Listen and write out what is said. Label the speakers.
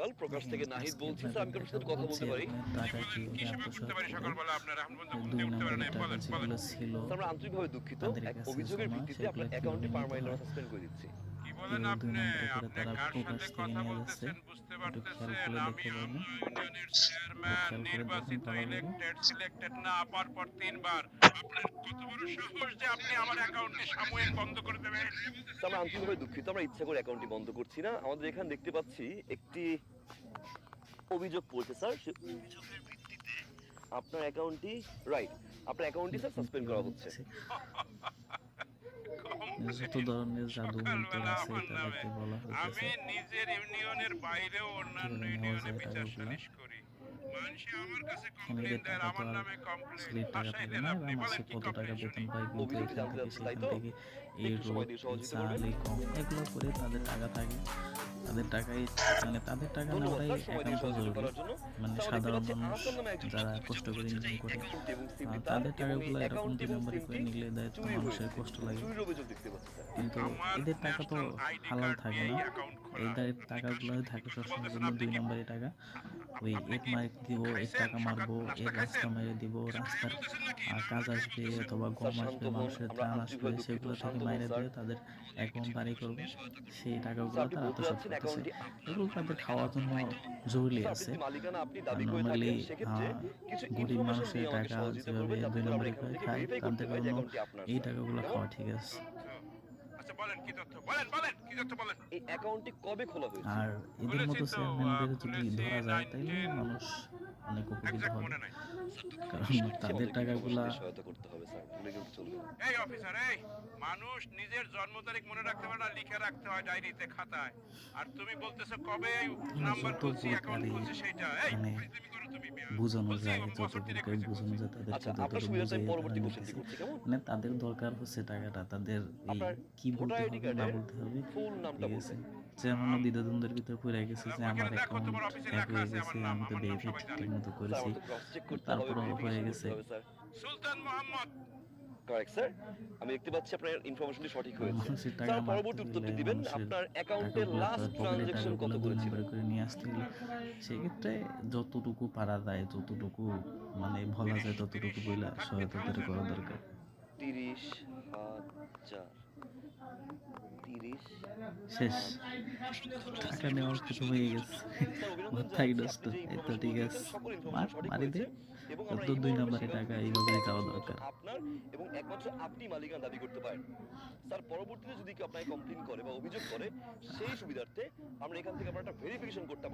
Speaker 1: সকাল। প্রকাশ
Speaker 2: দেখেন
Speaker 1: থেকে নাহিদ
Speaker 2: আজকে
Speaker 1: বলছি। স্যার, আমি
Speaker 2: আপনাদের
Speaker 1: আপনার
Speaker 2: একটা
Speaker 1: সাথে কথা
Speaker 2: বলছি
Speaker 1: বলতে পারি?
Speaker 2: আপনার
Speaker 3: জি
Speaker 2: টাকা
Speaker 3: বলেন, কি
Speaker 2: কিভাবে
Speaker 3: সেবা
Speaker 2: আত্মসাৎ
Speaker 3: করতে পারি
Speaker 2: করে।
Speaker 3: সকালবেলা? আপনার এখন পর্যন্ত ঘুম
Speaker 2: দুই
Speaker 3: থেকে উঠতে পারেন
Speaker 2: নম্বরের
Speaker 3: নাই।
Speaker 2: টাকা
Speaker 3: বলেন, বলেন।
Speaker 2: যেগুলো ছিল
Speaker 1: স্যার, আমরা আন্তরিকভাবে দুঃখিত।
Speaker 2: তাদের
Speaker 1: এক
Speaker 2: কাছে
Speaker 1: অভিযোগের
Speaker 2: জমা,
Speaker 1: ভিত্তিতে
Speaker 2: সেগুলো
Speaker 1: আপনার
Speaker 2: কিভাবে
Speaker 1: অ্যাকাউন্টটি
Speaker 2: নিতে
Speaker 1: পার্মানেন্ট
Speaker 2: হয়।
Speaker 1: আমরা সাসপেন্ড করে দিচ্ছি।
Speaker 3: কি বলেন
Speaker 2: কিভাবে দুই
Speaker 3: আপনি?
Speaker 2: নম্বরে করে
Speaker 3: আপনি
Speaker 2: তারা
Speaker 3: কার
Speaker 2: প্রকাশ
Speaker 3: সাথে
Speaker 2: থেকে
Speaker 3: কথা
Speaker 2: নিয়ে যাচ্ছে,
Speaker 3: বলতেছেন বুঝতে
Speaker 2: একটু খেয়াল
Speaker 3: পারতেছেন?
Speaker 2: করে
Speaker 3: আমি
Speaker 2: দেখতে পারবেন।
Speaker 3: অন্য ইউনিয়নের
Speaker 2: একটু
Speaker 3: চেয়ারম্যান,
Speaker 2: খেয়াল করে দেখেন
Speaker 3: নির্বাচিত,
Speaker 2: ভালোভাবে।
Speaker 3: ইলেক্টেড, সিলেক্টেড না, পর ৩ বার। আপনার কত বড় সাহস যে আপনি আমার অ্যাকাউন্টে সাময়িক বন্ধ করে দেবেন?
Speaker 1: স্যার, আমরা আন্তরিকভাবে দুঃখিত। আমরা ইচ্ছা করে অ্যাকাউন্টটি বন্ধ করছি না। আমাদের এখানে দেখতে পাচ্ছি একটি অভিযোগ পড়ছে স্যার। সে অভিযোগের ভিত্তিতে আপনার অ্যাকাউন্টটি আপনার অ্যাকাউন্টটি স্যার
Speaker 2: দেখেন
Speaker 1: সাসপেন্ড করা
Speaker 2: কিভাবে
Speaker 1: হচ্ছে।
Speaker 2: দিচ্ছে। যত
Speaker 3: কমপ্লেইন
Speaker 2: ধরনের জাদু মন্তর
Speaker 3: সকালবেলা
Speaker 2: আছে
Speaker 3: আমার নামে।
Speaker 2: তাদেরকে বলা
Speaker 3: আমি
Speaker 2: হইতেছে
Speaker 3: নিজের ইউনিয়নের বাইরেও অন্যান্য
Speaker 2: কিভাবে নেওয়া
Speaker 3: ইউনিয়নে
Speaker 2: যায়
Speaker 3: বিচার
Speaker 2: টাকাগুলা।
Speaker 3: সালিশ করি। মানুষে আমার কাছে
Speaker 2: এখানে
Speaker 3: কমপ্লেইন
Speaker 2: এদের
Speaker 3: দেয়,
Speaker 2: টাকা তো
Speaker 3: আমার
Speaker 2: আর
Speaker 3: নামে কমপ্লেইন।
Speaker 2: আসলেই টাকা
Speaker 3: বাসায়
Speaker 2: থাকে
Speaker 3: দেন
Speaker 2: না, এরা
Speaker 3: আপনি। বলেন
Speaker 2: মাসে
Speaker 3: কি
Speaker 2: কত টাকা
Speaker 3: কমপ্লেইন শুনি?
Speaker 2: বেতন পায়, কিন্তু
Speaker 1: অভিযোগটি
Speaker 2: এখান
Speaker 1: জানতে
Speaker 2: থেকে
Speaker 1: চাচ্ছেন, তাই
Speaker 2: সেখান
Speaker 1: তো?
Speaker 2: থেকে এই
Speaker 1: একটু সময়
Speaker 2: রোড,
Speaker 1: দিয়ে
Speaker 2: এই
Speaker 1: সহযোগিতা
Speaker 2: চাল,
Speaker 1: করবেন।
Speaker 2: এই কম, এগুলো করে তাদের টাকা থাকে। তাদের টাকাই মানে তাদের টাকা
Speaker 1: ধন্যবাদ
Speaker 2: নেওয়াটাই
Speaker 1: স্যার, সময় দিয়ে
Speaker 2: একান্ত
Speaker 1: সহযোগিতা
Speaker 2: জরুরি।
Speaker 1: করার জন্য।
Speaker 2: মানে
Speaker 1: স্যার, আমরা দেখতে
Speaker 2: সাধারণ
Speaker 1: পাচ্ছি
Speaker 2: মানুষ
Speaker 1: আহসান নামে একজন
Speaker 2: যারা
Speaker 1: ব্যক্তি
Speaker 2: কষ্ট
Speaker 1: অভিযোগ
Speaker 2: করে
Speaker 1: করেছেন যে
Speaker 2: ইনকাম
Speaker 1: এই
Speaker 2: করে,
Speaker 1: অ্যাকাউন্টটি এবং সিমটি তার,
Speaker 2: তাদের
Speaker 1: এবং এই
Speaker 2: টাকাগুলো এরকম
Speaker 1: অ্যাকাউন্টটি
Speaker 2: দুই
Speaker 1: এবং
Speaker 2: নম্বরে করে
Speaker 1: সিমটি
Speaker 2: নিলে দেয় তো
Speaker 1: চুরি
Speaker 2: মানুষের
Speaker 1: হয়েছে।
Speaker 2: কষ্ট লাগে।
Speaker 1: চুরির অভিযোগ দেখতে পাচ্ছি স্যার।
Speaker 2: কিন্তু
Speaker 3: আমার
Speaker 2: এদের টাকা তো
Speaker 3: ন্যাশনাল আইডি
Speaker 2: হালাল
Speaker 3: কার্ড
Speaker 2: থাকে
Speaker 3: দিয়ে
Speaker 2: না,
Speaker 3: এই অ্যাকাউন্ট খোলা।
Speaker 2: এদের
Speaker 3: আপনি কার
Speaker 2: টাকাগুলো
Speaker 3: সাথে কি
Speaker 2: থাকে
Speaker 3: কথা
Speaker 2: সবসময়ের
Speaker 3: বলতেছেন?
Speaker 2: জন্য
Speaker 3: আপনি
Speaker 2: দুই
Speaker 3: কি
Speaker 2: নম্বরের টাকা। ওই
Speaker 3: আপনি
Speaker 2: এর
Speaker 3: কি
Speaker 2: মাইক দিব, এর
Speaker 3: খাইছেন?
Speaker 2: টাকা
Speaker 3: সকাল
Speaker 2: মারবো,
Speaker 3: নাস্তা
Speaker 2: এর রাস্তা
Speaker 3: খাইছেন?
Speaker 2: মেরে দিব,
Speaker 3: কিছু খাইয়া
Speaker 2: রাস্তার
Speaker 3: বলতেছেন নাকি? না
Speaker 2: কাজ
Speaker 3: খাইয়া
Speaker 2: আসবে
Speaker 3: বলতেছেন?
Speaker 2: অথবা
Speaker 1: স্যার,
Speaker 2: গম
Speaker 1: শান্ত
Speaker 2: আসবে,
Speaker 1: হন।
Speaker 2: মানুষের
Speaker 1: আমরা
Speaker 2: ত্রাণ আসবে,
Speaker 1: আন্তরিকভাবে দুঃখিত।
Speaker 2: সেগুলো থেকে
Speaker 1: শান্ত হন
Speaker 2: মাইরে
Speaker 1: স্যার।
Speaker 2: দিয়ে তাদের
Speaker 1: আমাদের একটু
Speaker 2: অ্যাকাউন্ট
Speaker 1: টিম
Speaker 2: বাড়ি
Speaker 1: ইনফরমেশন
Speaker 2: করবে,
Speaker 1: দিয়ে সহায়তা করুন।
Speaker 2: সেই
Speaker 1: স্যার,
Speaker 2: টাকাগুলো
Speaker 1: আপনি
Speaker 2: তারা
Speaker 1: বলতে
Speaker 2: আত্মসাৎ
Speaker 1: চাচ্ছেন
Speaker 2: করতেছে।
Speaker 1: অ্যাকাউন্টটি আপনার
Speaker 2: এগুলো
Speaker 1: এবং
Speaker 2: তাদের
Speaker 1: মালিকানা
Speaker 2: খাওয়ার জন্য
Speaker 1: আপনার, তাই তো?
Speaker 2: জরুরি
Speaker 1: স্যার, আপনি
Speaker 2: আছে।
Speaker 1: যদি মালিকানা আপনি
Speaker 2: আর
Speaker 1: দাবি করে
Speaker 2: নর্মালি
Speaker 1: থাকেন, সেক্ষেত্রে কিছু
Speaker 2: গরিব
Speaker 1: ইনফরমেশন
Speaker 2: মানুষের
Speaker 1: দিয়ে আমাকে
Speaker 2: টাকা
Speaker 1: সহযোগিতা
Speaker 2: যেভাবে
Speaker 1: করবেন, যাতে
Speaker 2: দুই
Speaker 1: করে আমরা
Speaker 2: নম্বরে
Speaker 1: এখান
Speaker 2: করে
Speaker 1: থেকে
Speaker 2: খায়,
Speaker 1: ভেরিফাই করতে
Speaker 2: তাদের
Speaker 1: পারি যে
Speaker 2: জন্য
Speaker 1: অ্যাকাউন্টটি আপনার
Speaker 2: এই
Speaker 1: স্যার।
Speaker 2: টাকাগুলো
Speaker 1: কেমন?
Speaker 2: খাওয়া ঠিক আছে।
Speaker 3: তথ্য। আচ্ছা বলেন কি তথ্য? বলেন, বলেন। কি তথ্য বলেন?
Speaker 1: এই অ্যাকাউন্টটি কবে খোলা হয়েছে?
Speaker 2: আর এদের
Speaker 3: খুলেছি
Speaker 2: মতো
Speaker 3: তো,
Speaker 2: চেয়ারম্যানদের যদি
Speaker 3: খুলেছি
Speaker 2: ধরা যায় তাইলে
Speaker 3: 19
Speaker 2: মানুষ অনেক উপকৃত
Speaker 3: এক্সাক্ট
Speaker 2: হবে।
Speaker 3: মনে নাই।
Speaker 1: স্যার, দুঃখিত।
Speaker 2: কারণ
Speaker 1: বিষয়টি হচ্ছে
Speaker 2: তাদের
Speaker 1: আমাদেরকে ইনফরমেশন
Speaker 2: টাকাগুলা
Speaker 1: দিয়ে সহায়তা করতে হবে স্যার। ভুলে গেলে চলবে না।
Speaker 3: এই অফিসার, এই মানুষ নিজের জন্ম তারিখ মনে রাখতে পারে না, লিখে রাখতে হয় ডায়েরিতে, খাতায়। আর তুমি বলতেছো কবে নাম্বার
Speaker 2: যত
Speaker 3: খুলছি, অ্যাকাউন্ট
Speaker 2: প্রকারই
Speaker 3: খুলছি সেইটা। এই
Speaker 2: মানে
Speaker 3: ফাইজলামি করো তুমি মিয়া।
Speaker 2: বোঝানো
Speaker 3: বলছি
Speaker 2: যায়, যত
Speaker 3: বছর 3
Speaker 2: প্রকার
Speaker 3: হইছে
Speaker 2: বোঝানো
Speaker 3: খুলছি।
Speaker 2: যায় তাদেরকে
Speaker 1: আচ্ছা, আপনার
Speaker 2: ততটুকু
Speaker 1: সুবিধার্থে আমি
Speaker 2: বুঝিয়ে তারা
Speaker 1: পরবর্তী কোশ্চেনটি
Speaker 2: নিতেছে।
Speaker 1: করছি, কেমন?
Speaker 2: মানে তাদের দরকার হচ্ছে টাকাটা, তাদের এই
Speaker 1: আপনার
Speaker 2: কি
Speaker 1: ভোটার
Speaker 2: বলতে
Speaker 1: আইডি
Speaker 2: হবে না
Speaker 1: কার্ডের
Speaker 2: বলতে হবে,
Speaker 1: ফুল নামটা
Speaker 2: ঠিক আছে।
Speaker 1: বলবেন।
Speaker 2: যেমন দ্বিধাদ্বন্দ্বের ভিতরে পড়ে গেছে যে আমার
Speaker 3: ওইখানে দেখো তোমার
Speaker 2: অ্যাকাউন্ট
Speaker 3: অফিসে
Speaker 2: হ্যাক
Speaker 3: লেখা
Speaker 2: হয়ে
Speaker 3: আছে
Speaker 2: গেছে,
Speaker 3: আমার নাম।
Speaker 2: আমি তো
Speaker 3: আমার নাম
Speaker 2: ভেরিফাই
Speaker 3: সবাই জানে।
Speaker 2: ঠিকঠাক মতো
Speaker 1: স্যার,
Speaker 2: করেছি,
Speaker 1: আমার তো ক্রস চেক করতে হবে,
Speaker 2: তারপরেও হয়ে
Speaker 1: ভেরিফিকেশন
Speaker 2: গেছে।
Speaker 1: করতে হবে sir.
Speaker 3: Sultan Mohammad.
Speaker 1: Correct sir. আমি দেখতে পাচ্ছি আপনার ইনফরমেশনটি সঠিক হয়েছে।
Speaker 2: মানুষের টাকা
Speaker 1: স্যার,
Speaker 2: মারতে
Speaker 1: পরবর্তী
Speaker 2: গেলে
Speaker 1: উত্তরটি দিবেন।
Speaker 2: মানুষের
Speaker 1: আপনার অ্যাকাউন্টের
Speaker 2: টাকাগুলো,
Speaker 1: লাস্ট
Speaker 2: পকেটের
Speaker 1: ট্রানজাকশন
Speaker 2: টাকাগুলো
Speaker 1: কত
Speaker 2: দুই
Speaker 1: করেছিল?
Speaker 2: নম্বরে করে নিয়ে আসতে গেলে সেক্ষেত্রে যতটুকু পারা যায়, যতটুকু মানে বলা যায় ততটুকু বইলা সহায়তা তাদের করা দরকার।
Speaker 1: 30,000 30
Speaker 2: শেষ,
Speaker 1: অসংখ্য ধন্যবাদ
Speaker 2: টাকা
Speaker 1: স্যার,
Speaker 2: নেওয়ার
Speaker 1: ইনফরমেশনটি
Speaker 2: কিছু হয়ে
Speaker 1: সঠিক
Speaker 2: গেছে,
Speaker 1: হওয়ার জন্য। স্যার, অভিনন্দন
Speaker 2: মাথায়
Speaker 1: জানাচ্ছি।
Speaker 2: নষ্ট।
Speaker 1: আপনি যে
Speaker 2: এই তো
Speaker 1: ইনফরমেশন
Speaker 2: ঠিক
Speaker 1: দিয়েছেন
Speaker 2: আছে,
Speaker 1: সকল ইনফরমেশন
Speaker 2: মার
Speaker 1: সঠিক
Speaker 2: মারি দে,
Speaker 1: হয়েছে, এবং
Speaker 2: তোর
Speaker 1: আমরা
Speaker 2: তো
Speaker 1: এই
Speaker 2: দুই
Speaker 1: মর্মে
Speaker 2: নম্বরে
Speaker 1: স্বীকার
Speaker 2: টাকা
Speaker 1: করছি যে
Speaker 2: এইভাবেই চাওয়া
Speaker 1: অ্যাকাউন্টটি
Speaker 2: দরকার।
Speaker 1: শুধুমাত্র আপনার এবং একমাত্র আপনি মালিকানা দাবি করতে পারেন। স্যার, পরবর্তীতে যদি কেউ আপনাকে কমপ্লেইন করে বা অভিযোগ করে, সেই সুবিধার্থে আমরা এখান থেকে আমরা একটা ভেরিফিকেশন করতে